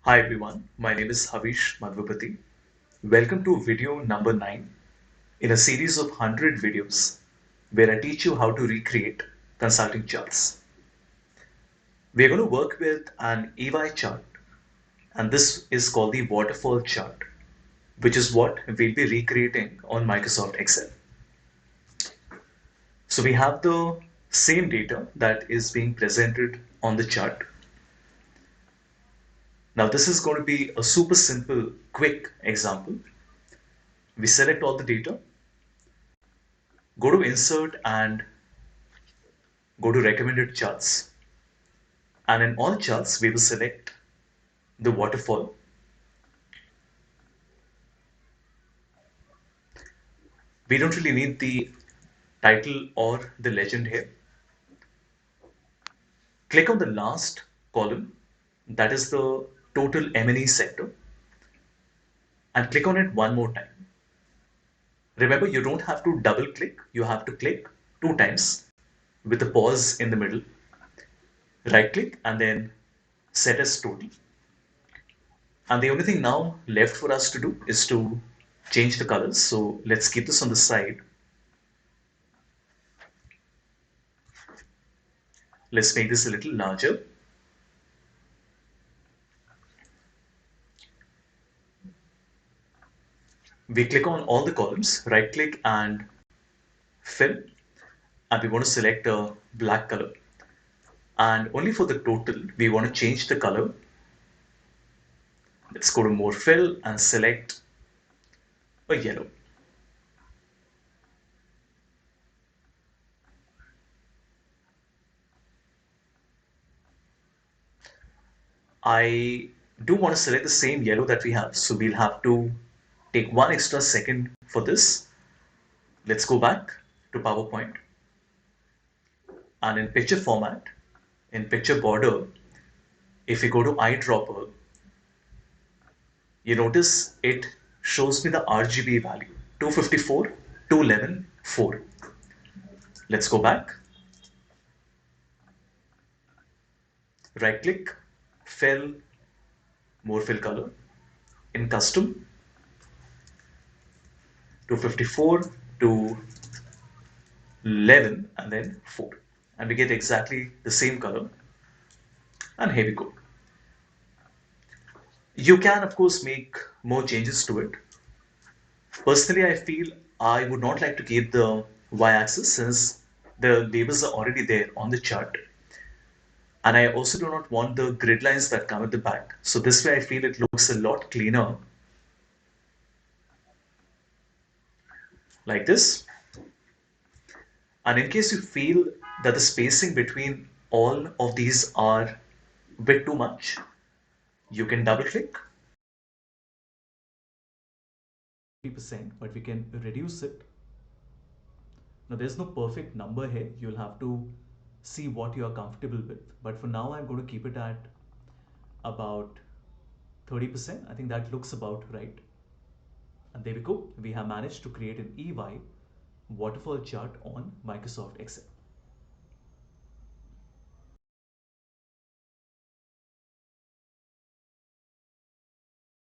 Hi everyone, my name is Havish Madhvapati. Welcome to video number 9 in a series of 100 videos where I teach you how to recreate consulting charts. We are going to work with an EY chart, and this is called the Waterfall Chart, which is what we'll be recreating on Microsoft Excel. So we have the same data that is being presented on the chart. Now this is going to be a super simple, quick example. We select all the data, go to insert and go to recommended charts. And in all charts, we will select the waterfall. We don't really need the title or the legend here. Click on the last column, that is the total M&E sector, and click on it one more time. Remember, you don't have to double click, you have to click 2 times with a pause in the middle. Right click and then set as total. And the only thing now left for us to do is to change the colors. So let's keep this on the side. Let's make this a little larger. We click on all the columns, right click and fill, and we want to select a black color. And only for the total, we want to change the color. Let's go to more fill and select a yellow. I do want to select the same yellow that we have, so we'll have to take 1 extra second for this. Let's go back to PowerPoint, and in picture format, in picture border, if we go to eyedropper, you notice it shows me the RGB value 254, 211, 4. Let's go back, right click, fill, more fill color, in custom, 254 to 11 and then 4. And we get exactly the same color. And here we go. You can, of course, make more changes to it. Personally, I feel I would not like to keep the y-axis since the labels are already there on the chart. And I also do not want the grid lines that come at the back. So this way I feel it looks a lot cleaner. Like this. And in case you feel that the spacing between all of these are a bit too much, you can double click. 3%, but we can reduce it. Now there's no perfect number here. You'll have to see what you are comfortable with. But for now, I'm going to keep it at about 30%. I think that looks about right. And there we go. We have managed to create an EY waterfall chart on Microsoft Excel.